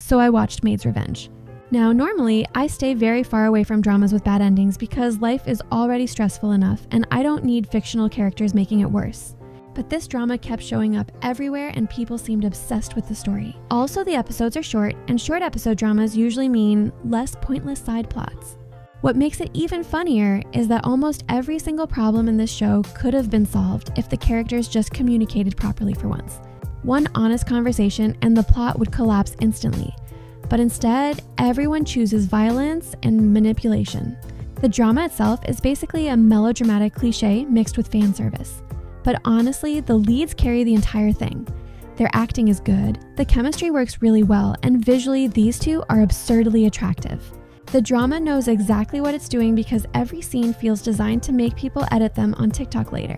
so I watched Maid's Revenge. Now, normally, I stay very far away from dramas with bad endings because life is already stressful enough and I don't need fictional characters making it worse. But this drama kept showing up everywhere and people seemed obsessed with the story. Also, the episodes are short, and short episode dramas usually mean less pointless side plots. What makes it even funnier is that almost every single problem in this show could have been solved if the characters just communicated properly for once. One honest conversation and the plot would collapse instantly. But instead, everyone chooses violence and manipulation. The drama itself is basically a melodramatic cliche mixed with fan service. But honestly, the leads carry the entire thing. Their acting is good, the chemistry works really well, and visually these two are absurdly attractive. The drama knows exactly what it's doing because every scene feels designed to make people edit them on TikTok later.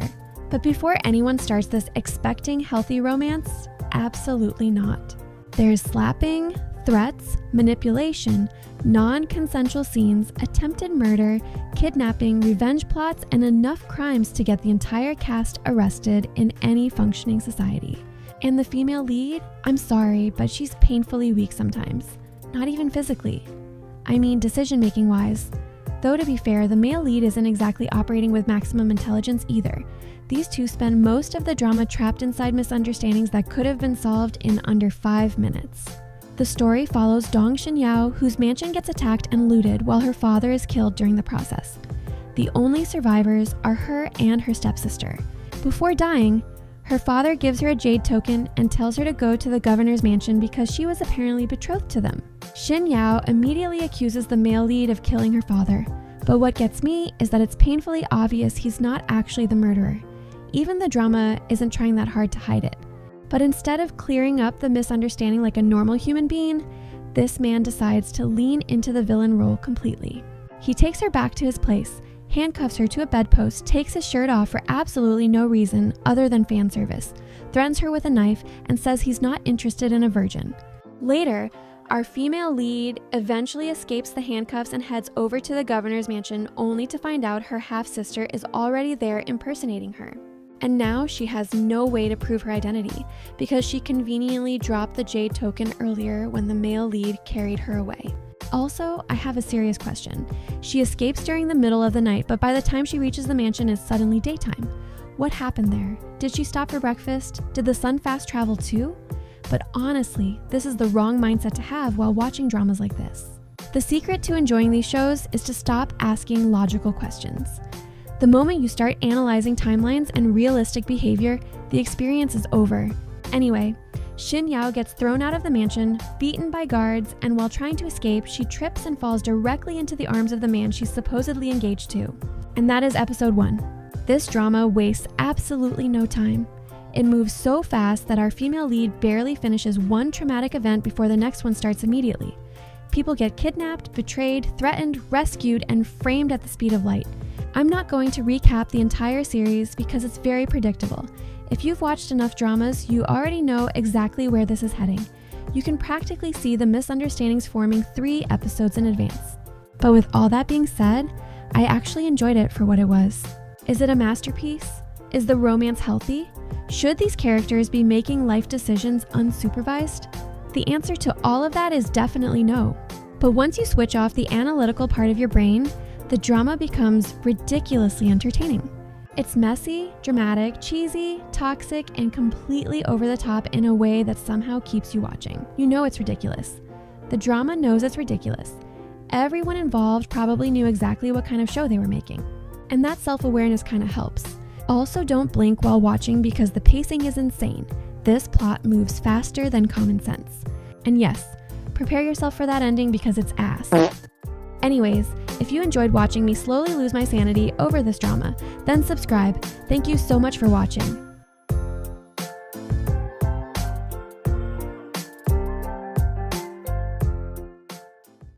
But before anyone starts this expecting healthy romance, absolutely not. There's slapping, threats, manipulation, non-consensual scenes, attempted murder, kidnapping, revenge plots, and enough crimes to get the entire cast arrested in any functioning society. And the female lead? I'm sorry, but she's painfully weak sometimes. Not even physically. I mean, decision-making wise. Though to be fair, the male lead isn't exactly operating with maximum intelligence either. These two spend most of the drama trapped inside misunderstandings that could have been solved in under 5 minutes. The story follows Dong Xinyao, whose mansion gets attacked and looted while her father is killed during the process. The only survivors are her and her stepsister. Before dying, her father gives her a jade token and tells her to go to the governor's mansion because she was apparently betrothed to them. Xinyao immediately accuses the male lead of killing her father, but what gets me is that it's painfully obvious he's not actually the murderer. Even the drama isn't trying that hard to hide it. But instead of clearing up the misunderstanding like a normal human being, this man decides to lean into the villain role completely. He takes her back to his place, handcuffs her to a bedpost, takes his shirt off for absolutely no reason other than fan service, threatens her with a knife, and says he's not interested in a virgin. Later, our female lead eventually escapes the handcuffs and heads over to the governor's mansion only to find out her half-sister is already there impersonating her. And now she has no way to prove her identity because she conveniently dropped the jade token earlier when the male lead carried her away. Also, I have a serious question. She escapes during the middle of the night, but by the time she reaches the mansion, it's suddenly daytime. What happened there? Did she stop for breakfast? Did the sun fast travel too? But honestly, this is the wrong mindset to have while watching dramas like this. The secret to enjoying these shows is to stop asking logical questions. The moment you start analyzing timelines and realistic behavior, the experience is over. Anyway, Xinyao gets thrown out of the mansion, beaten by guards, and while trying to escape, she trips and falls directly into the arms of the man she's supposedly engaged to. And that is episode 1. This drama wastes absolutely no time. It moves so fast that our female lead barely finishes one traumatic event before the next one starts immediately. People get kidnapped, betrayed, threatened, rescued, and framed at the speed of light. I'm not going to recap the entire series because it's very predictable. If you've watched enough dramas, you already know exactly where this is heading. You can practically see the misunderstandings forming 3 episodes in advance. But with all that being said, I actually enjoyed it for what it was. Is it a masterpiece? Is the romance healthy? Should these characters be making life decisions unsupervised? The answer to all of that is definitely no. But once you switch off the analytical part of your brain, the drama becomes ridiculously entertaining. It's messy, dramatic, cheesy, toxic, and completely over the top in a way that somehow keeps you watching. You know it's ridiculous. The drama knows it's ridiculous. Everyone involved probably knew exactly what kind of show they were making. And that self-awareness kind of helps. Also, don't blink while watching because the pacing is insane. This plot moves faster than common sense. And yes, prepare yourself for that ending because it's ass. Anyways, if you enjoyed watching me slowly lose my sanity over this drama, then subscribe. Thank you so much for watching.